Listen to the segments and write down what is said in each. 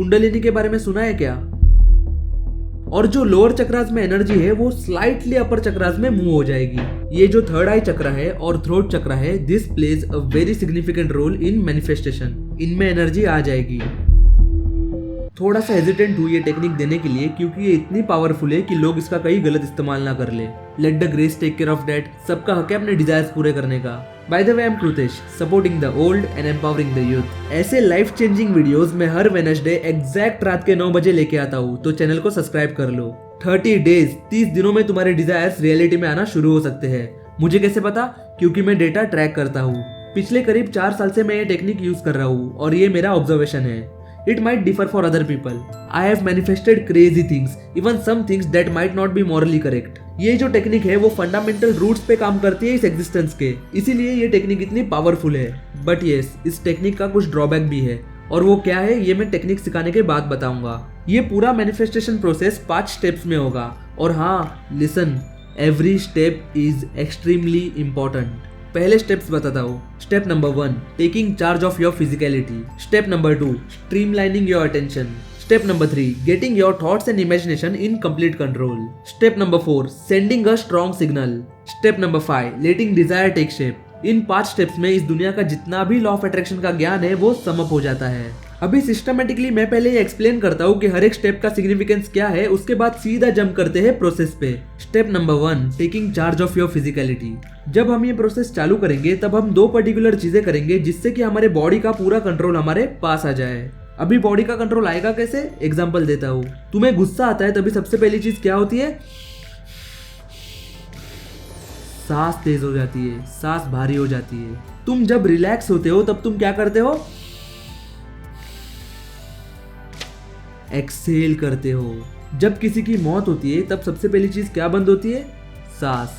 कुंडलिनी के बारे में सुना है क्या? और जो लोअर चक्रास में एनर्जी है वो स्लाइटली अपर चक्रास में मूव हो जाएगी। ये जो थर्ड आई चक्र है और थ्रोट चक्र है, this plays a very significant role in manifestation. इनमें एनर्जी आ जाएगी। थोड़ा सा हेजिटेंट हुई ये टेक्निक देने के लिए क्योंकि ये इतनी पावरफुल है कि लोग इसका कहीं गलत इस्तेमाल ना कर ले। Let the grace take care of that. सबका हक है अपने डिजायर्स पूरे करने का। By the way, I am Kritesh, supporting the old and empowering the youth. ऐसे लाइफ चेंजिंग वीडियोस मैं हर वेडनेसडे एग्जैक्ट रात के 9 बजे लेके आता हूँ, तो चैनल को सब्सक्राइब कर लो। 30 डेज 30 दिनों में तुम्हारे डिजायर्स रियलिटी में आना शुरू हो सकते हैं। मुझे कैसे पता? क्योंकि मैं डेटा ट्रैक करता हूँ। पिछले करीब 4 साल से मैं ये टेक्निक यूज कर रहा हूँ और ये मेरा ऑब्जर्वेशन है। It might differ for other people. I have manifested crazy things, even some things that might not be morally correct. ये जो टेक्निक है वो फंडामेंटल रूट्स पे काम करती है इस एग्जिस्टेंस के, इसीलिए ये टेक्निक इतनी पावरफुल है। बट यस, इस टेक्निक का कुछ ड्रॉबैक भी है, और वो क्या है ये मैं टेक्निक सिखाने के बाद बताऊंगा। ये पूरा मैनिफेस्टेशन प्रोसेस 5 स्टेप्स में होगा। और हाँ, listen, every step is extremely important. पहले स्टेप्स बताता हूँ। Step number 1, taking charge of your physicality. Step number 2, streamlining your attention. Step number 3, getting your thoughts and imagination in complete control. Step number 4, sending a strong signal. Step number 5, letting desire take shape. इन 5 steps में इस दुनिया का जितना भी law of attraction का ज्ञान है वो सम अप हो जाता है। अभी सिस्टमेटिकली मैं पहले ये एक्सप्लेन करता हूँ कि हर एक स्टेप का सिग्निफिकेंस क्या है, उसके बाद सीधा जंप करते हैं प्रोसेस पे। Step number 1, taking charge of your physicality. जब हम ये प्रोसेस चालू करेंगे तब हम 2 पर्टिकुलर चीजें करेंगे जिससे कि हमारे बॉडी का पूरा कंट्रोल हमारे पास आ जाए। अभी बॉडी का कंट्रोल आएगा कैसे? एग्जांपल देता हूँ। तुम्हें गुस्सा आता है तभी सबसे पहली चीज क्या होती है? सांस तेज हो जाती है, सांस भारी हो जाती है। तुम जब रिलैक्स होते हो तब तुम क्या करते हो? एक्सेल करते हो। जब किसी की मौत होती है तब सबसे पहली चीज क्या बंद होती है? सांस,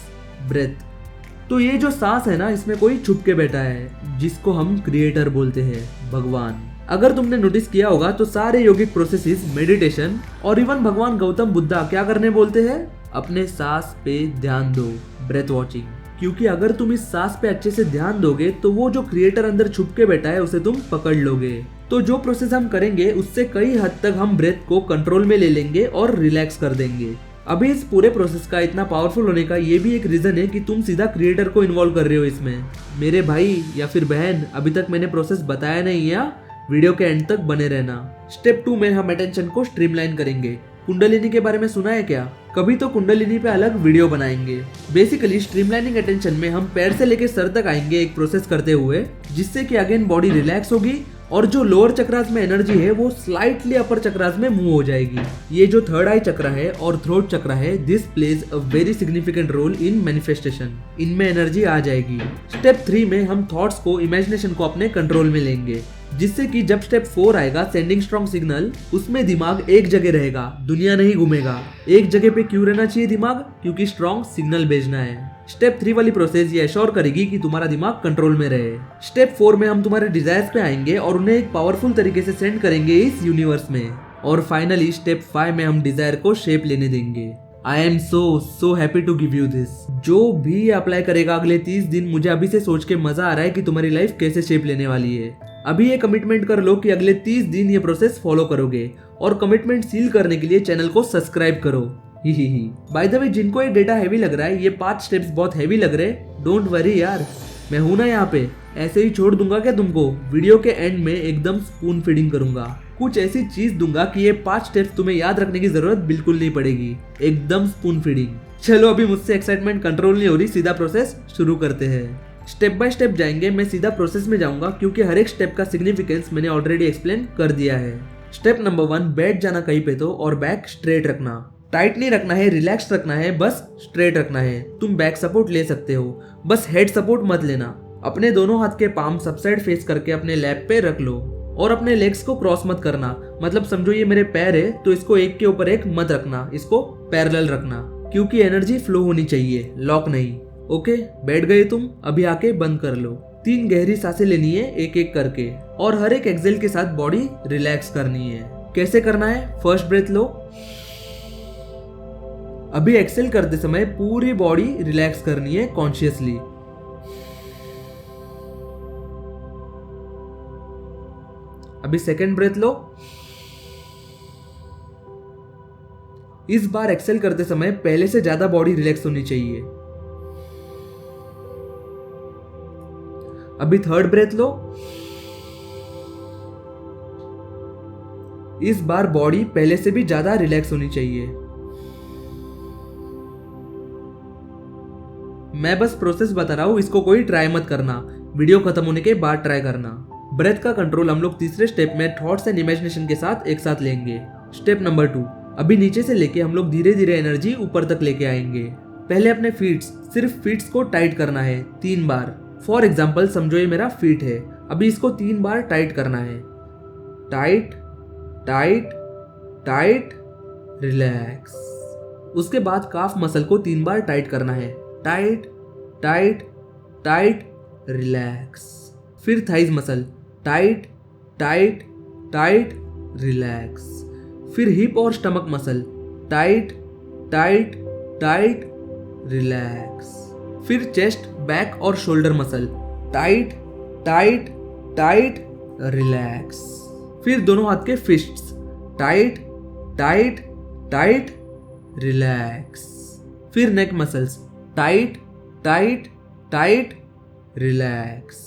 ब्रेथ। तो ये जो सांस है ना, इसमें कोई छुप के बैठा है जिसको हम क्रिएटर बोलते हैं, भगवान। अगर तुमने नोटिस किया होगा तो सारे योगिक प्रोसेसेस, मेडिटेशन और इवन भगवान गौतम बुद्धा क्या करने बोलते हैं? अपने सांस पे ध्यान दो, ब्रेथ वॉचिंग। क्योंकि अगर तुम इस सांस पे अच्छे से ध्यान दोगे तो वो जो क्रिएटर अंदर छुप के बैठा है उसे तुम पकड़ लोगे। तो जो प्रोसेस हम करेंगे उससे कई हद तक हम ब्रेथ को कंट्रोल में ले लेंगे और रिलैक्स कर देंगे। अभी इस पूरे प्रोसेस का इतना पावरफुल होने का ये भी एक रीजन है कि तुम सीधा क्रिएटर को इन्वॉल्व कर रहे हो इसमें। मेरे भाई या फिर बहन, अभी तक मैंने प्रोसेस बताया नहीं है, वीडियो के एंड तक बने रहना। स्टेप 2 में हम अटेंशन को स्ट्रीमलाइन करेंगे। कुंडलिनी के बारे में सुना है क्या? कभी तो कुंडलिनी पे अलग वीडियो बनाएंगे। बेसिकली स्ट्रीमलाइनिंग अटेंशन में हम पैर से लेके सर तक आएंगे एक प्रोसेस करते हुए, जिससे कि अगेन बॉडी रिलैक्स होगी और जो लोअर चक्रास में एनर्जी है वो स्लाइटली अपर चक्रास में मूव हो जाएगी। ये जो थर्ड आई चक्र है और थ्रोट चक्र है, this plays a very significant role in manifestation. इनमें एनर्जी आ जाएगी। स्टेप 3 में हम थॉट्स को, इमेजिनेशन को अपने कंट्रोल में लेंगे, जिससे कि जब स्टेप 4 आएगा, सेंडिंग स्ट्रॉन्ग सिग्नल, उसमें दिमाग एक जगह रहेगा, दुनिया नहीं घूमेगा। एक जगह पे क्यों रहना चाहिए दिमाग? क्योंकि स्ट्रॉन्ग सिग्नल भेजना है। स्टेप 3 वाली प्रोसेस ये एश्योर करेगी कि तुम्हारा दिमाग कंट्रोल में रहे। स्टेप 4 में हम तुम्हारे डिजायर्स पे आएंगे और उन्हें एक पावरफुल तरीके से सेंड करेंगे इस यूनिवर्स में। और फाइनली स्टेप 5 में हम डिजायर को शेप लेने देंगे। I am so happy to give you this. जो भी अप्लाई करेगा अगले 30 दिन, मुझे अभी से सोच के मजा आ रहा है कि तुम्हारी लाइफ कैसे शेप लेने वाली है। अभी ये कमिटमेंट कर लो कि अगले 30 दिन ये प्रोसेस फॉलो करोगे, और कमिटमेंट सील करने के लिए चैनल को सब्सक्राइब करो। बाय द वे, जिनको ये डेटा हैवी लग रहा है, ये 5 स्टेप्स बहुत हैवी लग रहे, डोंट वरी यार, मैं हूं ना यहाँ पे। ऐसे ही छोड़ दूंगा क्या तुमको? वीडियो के एंड में एकदम स्पून फीडिंग करूंगा, कुछ ऐसी चीज दूंगा कि ये 5 स्टेप्स तुम्हें याद रखने की जरूरत बिल्कुल नहीं पड़ेगी, एकदम स्पून फीडिंग। चलो, अभी मुझसे एक्साइटमेंट कंट्रोल नहीं हो रही, सीधा प्रोसेस शुरू करते हैं। स्टेप बाय स्टेप जाएंगे, मैं सीधा प्रोसेस में जाऊंगा क्योंकि हर एक स्टेप का सिग्निफिकेंस मैंने ऑलरेडी एक्सप्लेन कर दिया है। स्टेप नंबर 1, बैठ जाना कहीं पे तो और बैक स्ट्रेट रखना। टाइट नहीं रखना है, रिलैक्स रखना है, बस स्ट्रेट रखना है। तुम बैक सपोर्ट ले सकते हो, बस हेड सपोर्ट मत लेना। अपने दोनों हाथ के पाम सब साइड फेस करके अपने लैप पे रख लो और अपने लेग्स को क्रॉस मत करना। मतलब समझो ये मेरे पैर है तो इसको एक के ऊपर एक मत रखना, इसको पैरेलल रखना, क्योंकि एनर्जी फ्लो होनी चाहिए, लॉक नहीं। ओके, बैठ गए तुम? अभी आके बंद कर लो। 3 गहरी सांसें लेनी है एक एक करके, और हर एक एक्सेल के साथ बॉडी रिलैक्स करनी है। कैसे करना है? फर्स्ट ब्रेथ लो। अभी एक्सेल करते समय पूरी बॉडी रिलैक्स करनी है कॉन्शियसली। अभी सेकंड ब्रेथ लो। इस बार एक्सेल करते समय पहले से ज्यादा बॉडी रिलैक्स होनी चाहिए। अभी थर्ड ब्रेथ लो। इस बार बॉडी पहले से भी ज्यादा रिलैक्स होनी चाहिए। मैं बस प्रोसेस बता रहा हूं, इसको कोई ट्राई मत करना, वीडियो खत्म होने के बाद ट्राई करना। ब्रेथ का कंट्रोल हम लोग तीसरे स्टेप में थॉट्स एंड इमेजिनेशन के साथ एक साथ लेंगे। स्टेप नंबर 2, अभी नीचे से लेके हम लोग धीरे धीरे एनर्जी ऊपर तक लेके आएंगे। पहले अपने फीट्स, सिर्फ फीट्स को टाइट करना है 3 बार। फॉर एग्जाम्पल समझो ये मेरा फीट है, अभी इसको 3 बार टाइट करना है। Tight tight tight relax. उसके बाद काफ मसल को 3 बार टाइट करना है। Tight tight tight relax. फिर thighs muscle, tight tight tight relax. फिर हिप और stomach muscle, tight tight tight relax. फिर चेस्ट, बैक और shoulder muscle, tight tight tight relax. फिर दोनों हाथ के fists, tight tight tight relax. फिर neck muscles, tight tight tight relax.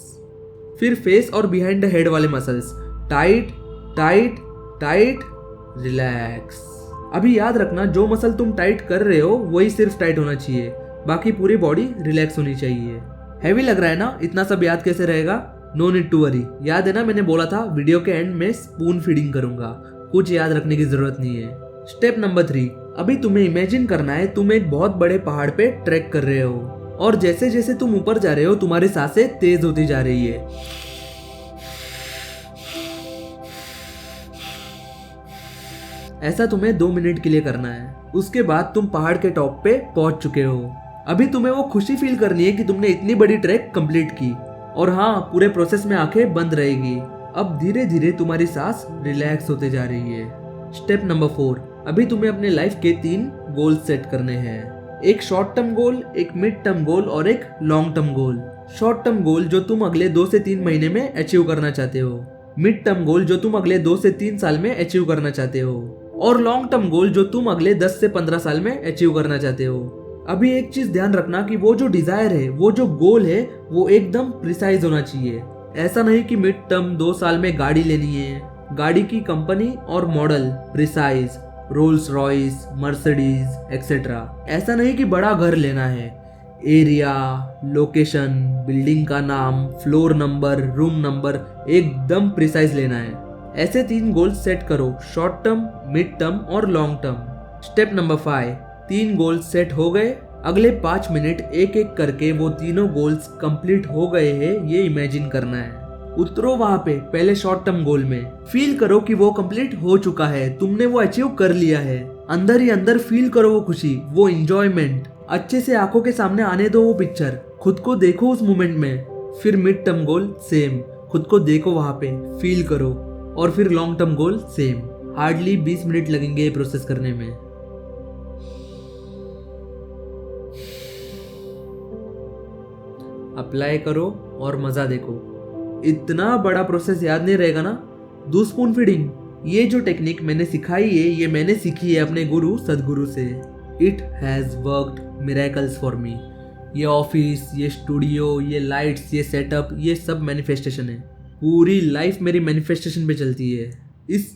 फिर फेस और बिहाइंड द हेड वाले muscles, tight tight tight relax. अभी याद रखना, जो मसल तुम टाइट कर रहे हो वही सिर्फ टाइट होना चाहिए, बाकी पूरी बॉडी रिलैक्स होनी चाहिए। हैवी लग रहा है ना, इतना सब याद कैसे रहेगा? No need to worry. याद है ना, मैंने बोला था वीडियो के एंड में स्पून फीडिंग करूंगा, कुछ याद रखने की जरूरत नहीं है। स्टेप नंबर 3, अभी तुम्हें इमेजिन करना है तुम एक बहुत बड़े पहाड़ पे ट्रैक कर रहे हो, और जैसे जैसे तुम ऊपर जा रहे हो तुम्हारी सांसें तेज होती जा रही है। ऐसा तुम्हें 2 मिनट के लिए करना है। उसके बाद तुम पहाड़ के टॉप पे पहुंच चुके हो। अभी तुम्हें वो खुशी फील करनी है कि तुमने इतनी बड़ी ट्रैक कंप्लीट की, और हाँ, पूरे प्रोसेस में आंखें बंद रहेगी। अब धीरे धीरे तुम्हारी सांस रिलैक्स होते जा रही है। स्टेप नंबर 4, अभी तुम्हें अपने लाइफ के 3 गोल सेट करने हैं। एक शॉर्ट टर्म गोल, एक मिड टर्म गोल और एक long term goal. Short term goal जो तुम अगले 2 से 3 महीने में अचीव करना चाहते हो, मिड टर्म गोल जो तुम अगले 2 से 3 साल में अचीव करना चाहते हो, और लॉन्ग टर्म गोल जो तुम अगले 10 से 15 साल में अचीव करना चाहते हो। अभी एक चीज ध्यान रखना कि वो जो डिजायर है, वो जो गोल है, वो एकदम प्रिसाइज होना चाहिए। ऐसा नहीं कि मिड टर्म 2 साल में गाड़ी लेनी है, गाड़ी की कंपनी और model precise, Rolls Royce, Mercedes etcetera. ऐसा नहीं कि बड़ा घर लेना है, एरिया, लोकेशन, बिल्डिंग का नाम, फ्लोर नंबर, रूम नंबर एकदम प्रिसाइज लेना है। ऐसे 3 गोल्स सेट करो, शॉर्ट टर्म, मिड टर्म और long term. Step number 5, 3 goals set हो गए। अगले 5 मिनट एक एक करके वो तीनों गोल्स कंप्लीट हो गए हैं ये इमेजिन करना है। उतरो वहां पे पहले शॉर्ट टर्म गोल में, फील करो कि वो कंप्लीट हो चुका है, तुमने वो अचीव कर लिया है। अंदर ही अंदर फील करो वो खुशी, वो एंजॉयमेंट। अच्छे से आंखों के सामने आने दो वो पिक्चर, खुद को देखो उस मोमेंट में। फिर मिड टर्म गोल सेम, खुद को देखो वहां पे, फील करो। और फिर long term goal same. Hardly 20 minute लगेंगे ये प्रोसेस करने में। अप्लाई करो और मजा देखो। इतना बड़ा प्रोसेस याद नहीं रहेगा ना। 2 स्पून फीडिंग, ये जो टेक्निक मैंने सिखाई है, ये मैंने सीखी है अपने गुरु सदगुरु से। It has worked miracles for me. ये ऑफिस, ये स्टूडियो, ये लाइट्स, ये सेटअप, ये सब मैनिफेस्टेशन है। पूरी लाइफ मेरी मैनिफेस्टेशन पे चलती है। इस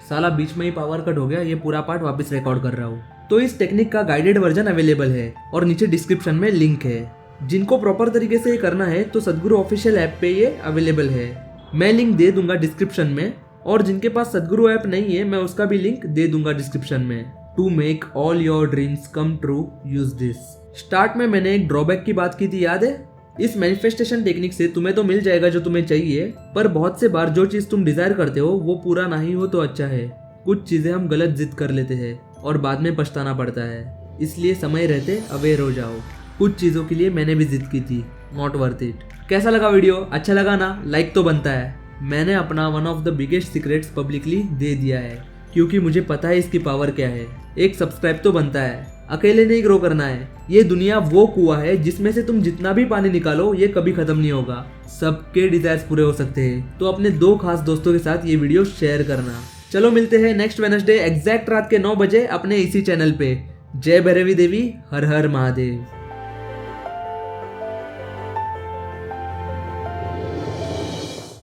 साला बीच में ही पावर कट हो गया, ये पूरा पार्ट वापस रिकॉर्ड कर रहा हूँ। तो इस टेक्निक का गाइडेड वर्जन अवेलेबल है और नीचे डिस्क्रिप्शन में लिंक है। जिनको प्रॉपर तरीके से ये करना है तो सदगुरु ऑफिशियल ऐप पे ये अवेलेबल है, मैं लिंक दे दूंगा डिस्क्रिप्शन में। और जिनके पास सदगुरु ऐप नहीं है, मैं उसका भी लिंक दे दूंगा डिस्क्रिप्शन में। To make all your dreams come true, use this. Start में मैंने एक ड्रॉबैक की बात की थी, याद है? इस मैनिफेस्टेशन टेक्निक से तुम्हें तो मिल जाएगा जो तुम्हें चाहिए, पर बहुत से बार जो चीज तुम डिजायर करते हो वो पूरा नहीं हो तो अच्छा है। कुछ चीजें हम गलत जिद कर लेते हैं और बाद में पछताना पड़ता है, इसलिए समय रहते अवेयर हो जाओ। कुछ चीजों के लिए मैंने भी जिद की थी, नॉट वर्थ इट। कैसा लगा वीडियो? अच्छा लगा ना? लाइक तो बनता है। मैंने अपना one of the biggest secrets publicly दे दिया है, क्योंकि मुझे पता है इसकी पावर क्या है। एक सब्सक्राइब तो बनता है। अकेले नहीं ग्रो करना है। ये दुनिया वो कुआं है जिसमें से तुम जितना भी पानी निकालो ये कभी खत्म नहीं होगा। सबके डिजायर्स पूरे हो सकते हैं। तो अपने 2 खास दोस्तों के साथ ये वीडियो शेयर करना। चलो मिलते हैं नेक्स्ट वेडनेसडे एग्जैक्ट रात के 9 बजे अपने इसी चैनल पे। जय भैरवी देवी, हर हर महादेव।